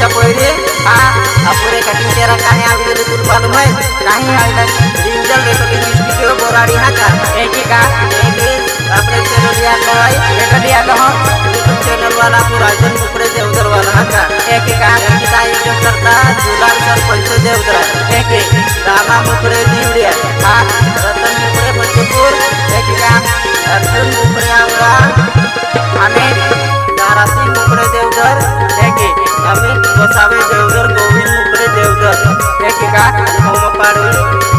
अच्छा पहले अपने कटिंग तेरा कहानी आगे ले तुल मालूम है कहीं आइला रिंजल रेकॉर्डिंग स्टूडियो बोराड़ी हाका एक ही का अपने चैनल दिया कोई एक दिया तो हम यूट्यूब चैनल वाला पूरा जन ऊपर से उधर वाला हाका एक ही का किता जो करता जुलार सर पंचो दे उधर एक ही रामा ऊपर दिवड़िया रतन ऊपर बच्चपुर एक ही का अर्जुन ऊपर आवरा हमें दारासी ऊपर दे उधर एक ही हमें गोसावे दे उधर गोविंद ऊपर दे उधर एक ही का हम पाड़ी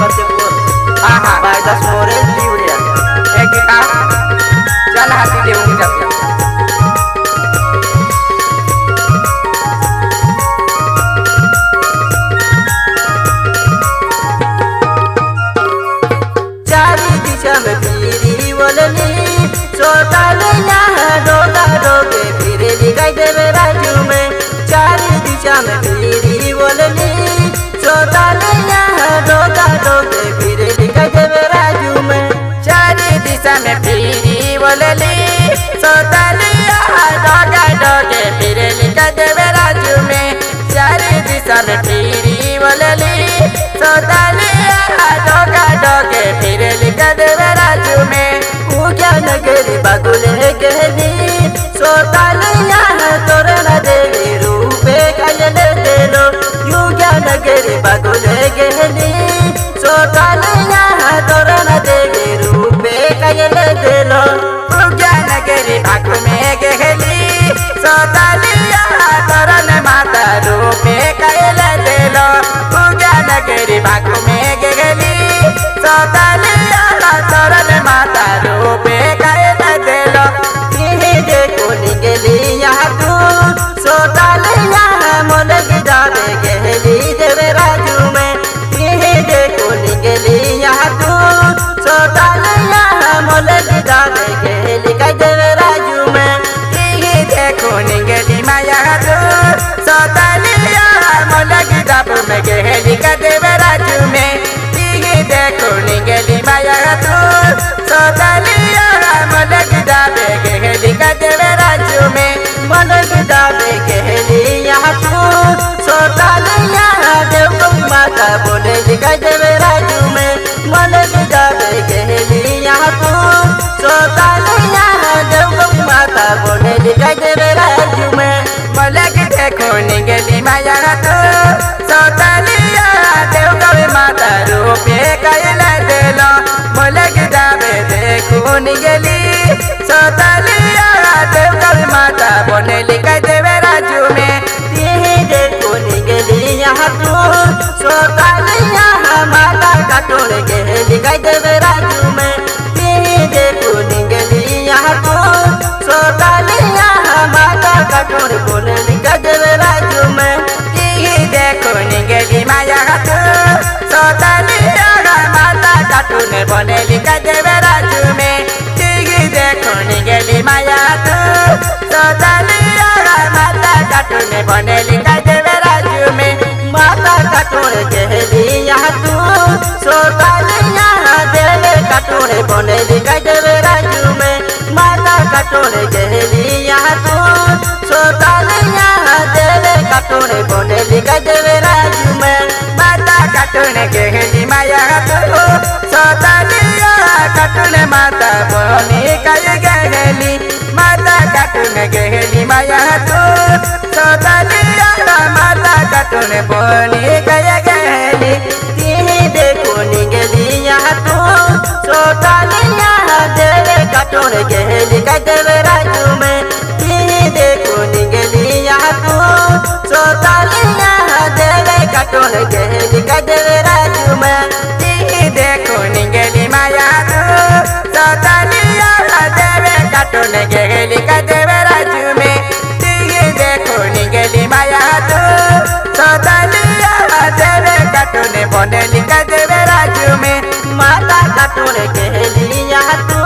बच्चपुर बायदास मोरे दिवड़िया एक ही का चल हाथी देऊंगी जाते चारी दिशा में फिरी बोलनी सोताले यहाँ डोगा डोगे फिरे दिखाई देवे राजू में चारी दिशा में फिरी बोलनी सोताले यहाँ डोगा डोगे फिरे दिखाई देवे राजू में चारी दिशा में फिरी बोलनी सोताले यहाँ डोगा डोगे फिरे दिखाई देवे राजू में चारी दिशा में फिरी बोलनी सोताले यहाँ डोगा डोगे फिरे दिखाई देवे राजू में पूजा नगरी बागुले गहनी सोताले यहाँ तोरे न देवी रूपे कजले देलो युगा नगरी बागुले गहनी सोताले यहाँ तोरे न देवी रूपे कजले देलो पूजा नगरी बागु में गहनी सोताले यहाँ तोरे न माता रूपे कजले देलो पूजा नगरी बागु में गहनी सोताले यहाँ तोरे न माता रूपे कजले देलो ये देखो निगली यहाँ तू सोताले यहाँ मोले गिदावे गहली देवे राजू में ये देखो निगली यहाँ तू सोताले यहाँ मोले गिदावे गहली का देवे राजू में ये देखो निगली माया तू सोताले यहाँ मोले गिदावे में गहली का देवे राजू में ये देखो निगली माया तू सोताले यहाँ मोले गिदावे गहली का देवे राजू में मोले गिदावे गहली यहाँ तू सोताले यहाँ देव माता बोले दिखाई देवे राजू में मोले गिदावे गहली यहाँ तू सोताले यहाँ देव माता बोले दिखाई देवे राजू में मोले देखो निगली माया तू सोताले यहाँ देव माता रूपे कइले देलो मोले गिदावे देखो निगली सोताले यहाँ देव माता बोले लिखाई देवे राजू में ये देखो निगली यहाँ तू सोताले यहाँ माता कटोरे के लिखाई देवे राजू में ये देखो निगली यहाँ तू सोताले यहाँ माता कटोरे बोले लिखाई देवे राजू में ये देखो निगली माया तू सोताले यहाँ माता कटोरे बोले लिखाई देवे राजू में देखो निगली माया तू सोताले यहाँ माता कटोरे बोले लिखाई देवे राजू में माता कटोरे गहली यहाँ तू सोताले यहाँ देवे कटोरे बोले लिखाई देवे राजू में माता कटोरे गहली यहाँ तू सोताले यहाँ देवे कटोरे बोले लिखाई देवे राजू में माता कटोरे गहली माया तू सोताले यहाँ कटोरे माता बोले गहली माता कटोरे गहली माया तू सोताले यहाँ माता कटोरे बोले गहली देखो निगली यहाँ तू सोताले यहाँ देवे कटोरे गहली का देवे राजू में देखो निगली यहाँ तू सोताले यहाँ देवे कटोरे गहली का देवे राजू में देखो निगली माया तू सोताले यहाँ देवे कटोरे गहली का देवे राजू में देखो निगली माया तू सोताले यहाँ देवे कटोरे बोले लिखाई देवे राजू में माता कटोरे गहली यहाँ तू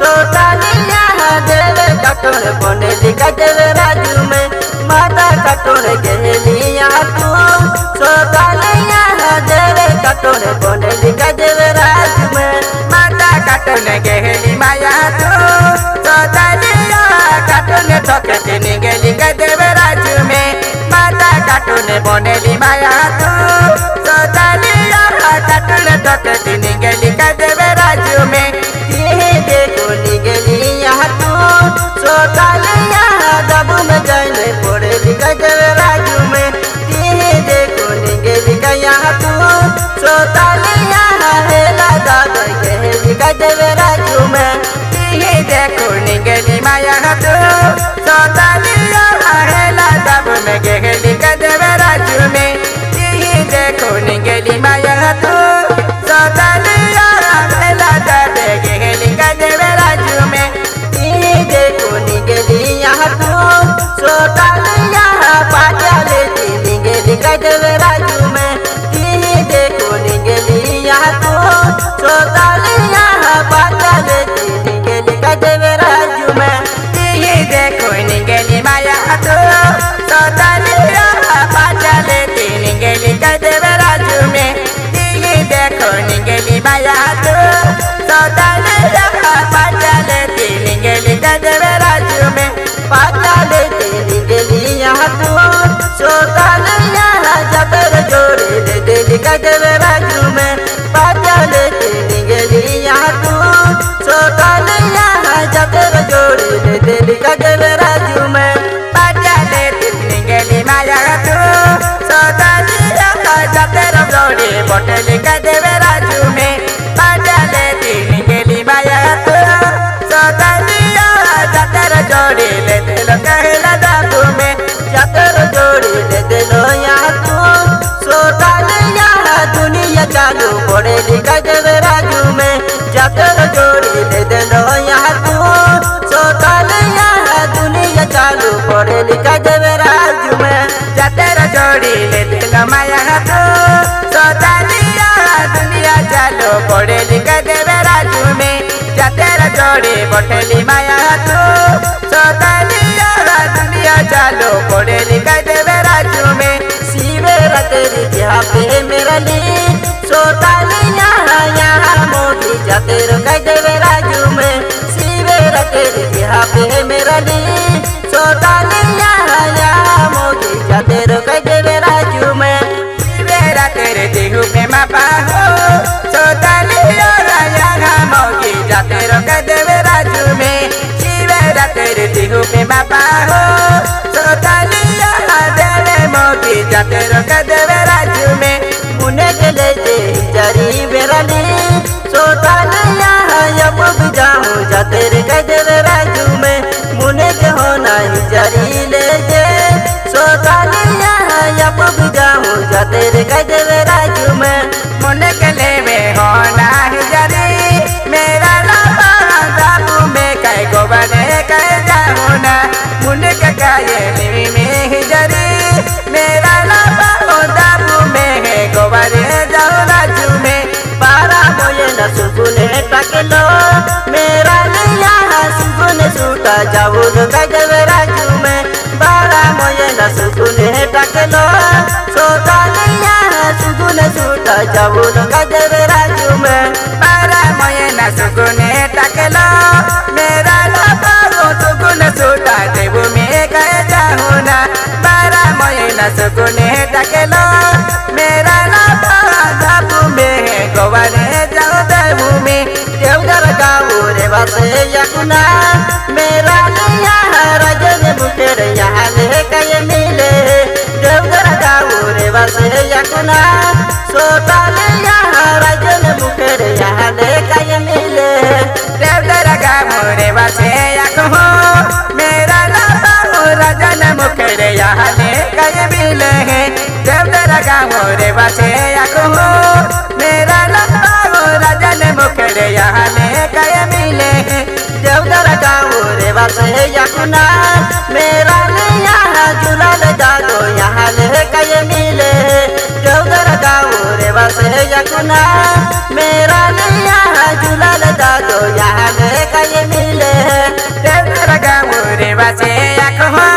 सोताले यहाँ देवे कटोरे बोले लिखाई देवे राजू में माता कटोरे गहली यहाँ तू सोताले यहाँ देवे कटोरे बोले लिखाई देवे राजू में माता कटोरे गहली माया तू सोताले यहाँ कटोरे ठोके निगली का देवे राजू में माता चाटुने बनेली माया तू सोतालिया चाटुने तके तिनी गेली कह देवे राजू में ये देखो निगली यहाँ तू सोतालिया दबू में जाने पड़े लिखा देवे राजू में ये देखो निगली का यहाँ तू सोतालिया हेला दादा के लिखा देवे राजू में ये देखो निगली माया तू सोतालिया हेला दबू में गेली कह देवे राजू में ये देखो निगली माया तू सोतालिया हेला दबे गेली कह देवे राजू में ये देखो निगली यहाँ तू सोतालिया पाचा लेती निगली कह देवे राजू में ये देखो निगली यहाँ तू सोतालिया पाचा लेती निगली कह देवे राजू में ये देखो निगली माया तू सोतालिया पाचा लेती निगली कह देवे राजू में ये देखो निगली माया तू सोतालिया पाचा लेती निगली कह देवे राजू में पाचा लेती निगली यहाँ तू सोतालिया जबर जोड़ी ले दिल कह देवे राजू में पाचा लेती निगली यहाँ तू सोतालिया जबर जोड़ी ले दिल कह देवे राजू में पाचा लेती निगली माया तू सोतालिया जबर जोड़ी बोतली कह देवे राजू में पाचा लेती निगली माया तू सोतालिया जबर जोड़ी ले दिल कहला दाबू में जबर जोड़ी ले दिलो यहाँ तू सोतालिया दुनिया चालू पड़े लिखा देवे राजू में जबर जोड़ी ले दिलो यहाँ तू सोतालिया दुनिया चालू पड़े लिखा देवे राजू में जतर जोड़ी ले दिल माया तू सोतालिया दुनिया चालू पड़े लिखा देवे राजू में जतर जोड़ी बोतली माया तू सोतालिया दुनिया चालू पड़े लिखा देवे राजू में शिवेरा तेरी जहाँ पे मेरा ली सोतालिया यहाँ मोदी जातेर कह देवे राजू में शिवेरा तेरी जहाँ पे मेरा ली सोतालिया यहाँ मोदी जातेर कह देवे राजू में शिवेरा तेरे देहु में मापा हो सोतालिया यहाँ मोगी जाते कह देवे राजू में शिवेरा तेरे देहु में मापा हो सोतालिया देवे मोगी जाते कह देवे राजू में मुने के ले दे जरी बेराली सोतालिया यब भी जाऊँ जातेर कह देवे राजू में मुने के होना ही जरी ले दे सोतालिया यब भी जाऊँ जातेर कह देवे राजू में मुने के लेवे होना ही जरी मेरा लाभा दाबू में कह गोबने कह जाऊँ ना मुने के काये निवी में ही जरी मेरा लाभा दाबू में है गोबने जाऊँ राजू में बारा मोये न सुगुने टकलो मेरा लिया सुगुने सूटा जाऊँ कह देवे राजू में बारा मोये न सुगुने टकलो सोतालिया सुगुने सूटा जाऊँ कह देवे राजू में बारा मोये न सुगुने टकलो मेरा लाभा सुगुने सूटा देवू में कह जाऊँ ना बारा मोये न सुगुने टकलो मेरा लाभा दाबू में है गोवाने जाऊँ देवू में देवघर गाँव रे बसे यकुना मेरा लिया राजन बुकेर यहाँ ले कहे मिले देवघर गाँव रे बसे यकुना सोतालिया राजन बुकेर यहाँ ले कहे मिले देवघर गाँव रे बसे यकुना मेरा लाभा राजन मुखेर यहाँ ले कहे मिले देवघर गाँव रे बसे यकुना मेरा लाभा राजन मुखेर यहाँ ले कहे मिले देवघर गाँव रे बसे यकुना मेरा लिया जुलाल जादो यहाँ ले कहे मिले देवघर गाँव रे बसे यकुना मेरा लिया जुलाल जादो यहाँ ले कहे मिले देवघर गाँव रे बसे यकुना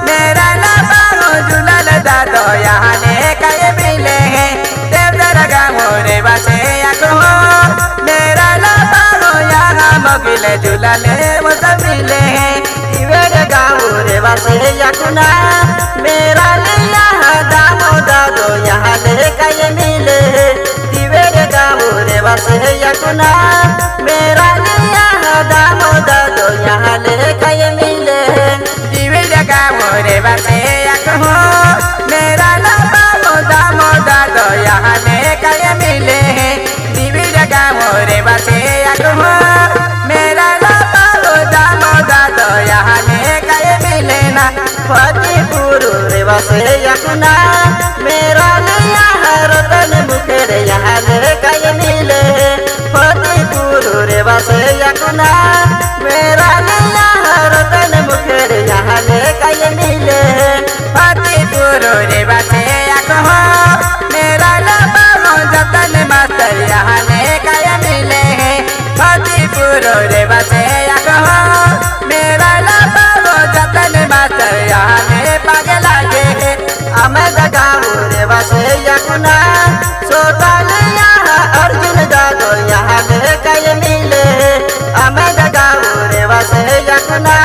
मेरा लाभा जुलाल जादो यहाँ ले कहे मिले देवघर गाँव रे बसे यकुना मेरा लाभा यहाँ मोगिले जुलाले मुझे मिले गाँव रे बसे यकुना मेरा लिया दामो दादो यहाँ ले कहीं मिले दिवेरे गाँव रे बस यकुना मेरा यहाँ दामो दादो यहाँ ले कहीं मिले दिवेरे गाँव रे बस यकुना मेरा दामो दादो यहाँ ले कहीं मिले दिवेरे गाँव रे बस यकुना मेरा दामो दादो यहाँ ले कहीं मिले ना फतेहपुर रे बस यकुना मेरा यहाँ रतन मुखेर यहाँ ले कहीं मिले फतेहपुर रे बस यकुना मेरा यहाँ रतन मुखेर यहाँ ले कहीं मिले फतेहपुर रे बस यकुना मेरा जतन मास्टर यहाँ ले कहीं मिले फतेहपुर रे बस यकुना मेरा जतन मास्टर यहाँ ले पागे लागे अहमद गाँव रे बस यकुना सोतल यहाँ अर्जुन दादो यहाँ ले कहीं मिले अहमद गाँव रे बस यकुना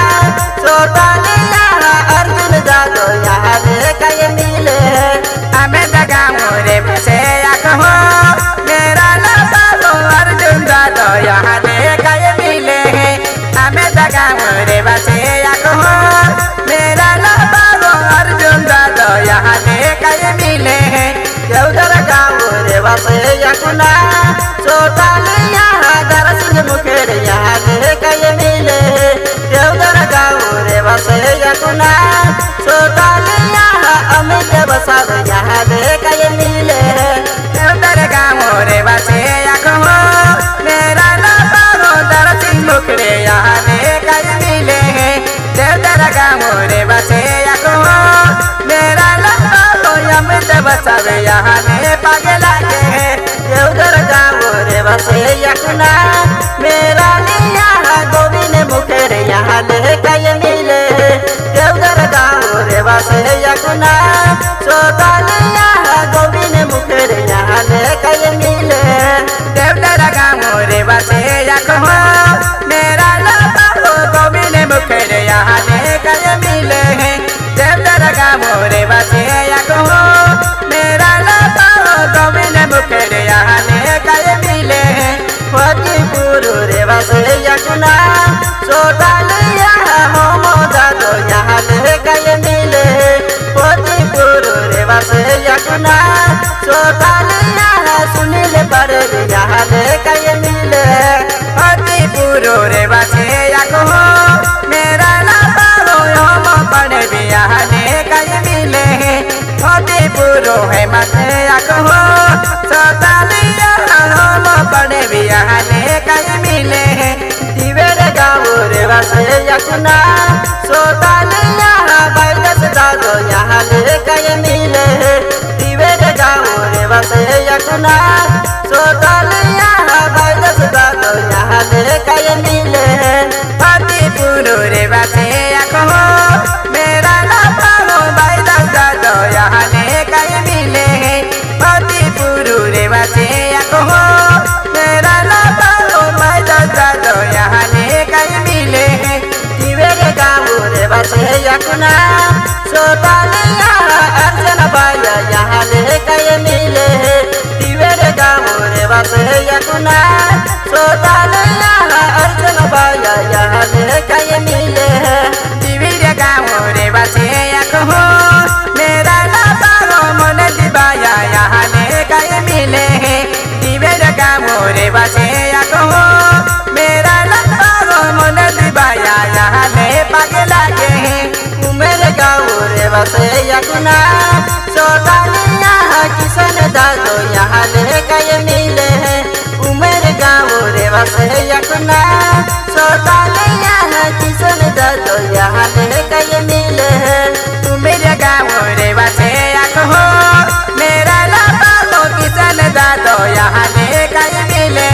सोतल यहाँ अर्जुन दादो यहाँ ले कहीं मिले अहमद गाँव रे बस यकुना मेरा अर्जुन दादो यहाँ ले कहीं मिले अहमद गाँव रे बस यकुना मेरा अर्जुन दादो यहाँ ले कहीं मिले देवदर गाँव रे बस यकुना सोतल यहाँ दरसिंह मुखेर यहाँ ले कहीं मिले देवदर गाँव रे बस यकुना सोतल यहाँ अमित बसाद यहाँ ले कहीं मिले देवदर गाँव रे बस यकुना मेरा दरसिंह मुखेर यहाँ ले कहीं मिले देवदर गाँव रे बस यकुना मेरा अमित बसाद यहाँ ले पागे लागे देवदर गाँव रे बस यकुना मेरा यहाँ गोविंद मुखेर यहाँ ले कहीं मिले देवदर गाँव रे बस यकुना सोतल यहाँ गोविंद मुखेर यहाँ ले कहीं मिले देवदर गाँव रे बस यकुना मेरा गोविंद मुखेर यहाँ ले कहीं मिले देवदर गाँव रे बस यकुना मेरा गोविंद मुखेर यहाँ ले कहीं मिले फतेहपुर रे बस यकुना सोतल यहाँ मोमो दादो यहाँ ले कहीं मिले फतेहपुर रे बस यकुना सोतल यहाँ सुनील परब यहाँ ले कहीं मिले फतेहपुर रे बस यकुना मेरा परब यहाँ ले कहीं मिले फतेहपुर है मत यकुना सोतल यहाँ परब यहाँ ले कहीं मिले दिवेरे गाँव रे बस यकुना सोतल यहाँ बैलस दादो यहाँ ले कहीं मिले दिवेरे गाँव रे बस यकुना सोतल यहाँ बैलस दादो यहाँ ले कहीं मिले फतेहपुर रे बस यकुना मेरा बैलस दादो यहाँ ले कहीं मिले फतेहपुर रे बस यकुना मेरा बैलस दादो यहाँ ले कहीं मिले दिवेरे गाँव रे बस यकुना सोतल यहाँ अर्जुन बाया यहाँ ले कहीं मिले दिवेरे गाँव रे बस यकुना सोतल यहाँ अर्जुन बाया यहाँ ले कहीं मिले दिवेरे गाँव रे बस यकुना मेरा मन दिवाया यहाँ ले कहीं मिले दिवेरे गाँव रे बस यकुना मेरा मन दिवाया यहाँ ले पागे लागे उमेर गाँव रे बस यकुना सोतल यहाँ किशन दादो यहाँ ले कहीं मिले उमेर गाँव रे बस यकुना सोतल यहाँ किशन दादो यहाँ ले कहीं मिले मेरे गाँव रे बस यकुना मेरा किशन दादो यहाँ ले कहीं मिले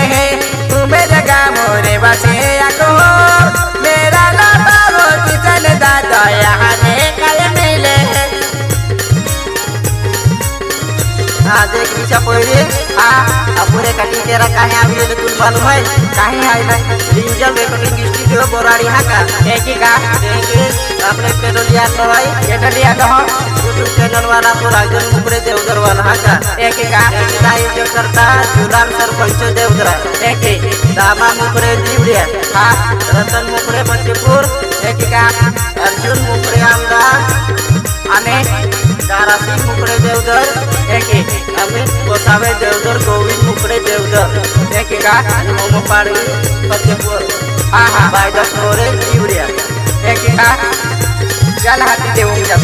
मेरे गाँव रे बस यकुना मेरा किशन दादो यहाँ ले कहीं मिले देख पीछा पड़े अपने कटी तेरा कहीं अभी तुम मालूम है कहीं है ना रिंजल रिकॉर्डिंग स्टूडियो बोराड़ी हाँ का देखी का आपले पेट्रोलिया भाई केटलिया तो हम यूट्यूब चॅनल वाला तो राजन मुकरे देवधर वाला हा का एक का आयोजन करता जुलान सरपंच देवधर एक दामा मुकरे दिवड्या हाँ रतन मुकरे बंटीपूर एक का अर्जुन मुकरे आमदार अमित दारासिंग मुकरे देवधर एक अमित गोसावे देवधर गोविंद मुकरे देवधर एक का मोमपाड़ी फतेहपुर हाँ हाँ बायदास मोरे दिवड्या एक का चल हाथी देवूंगा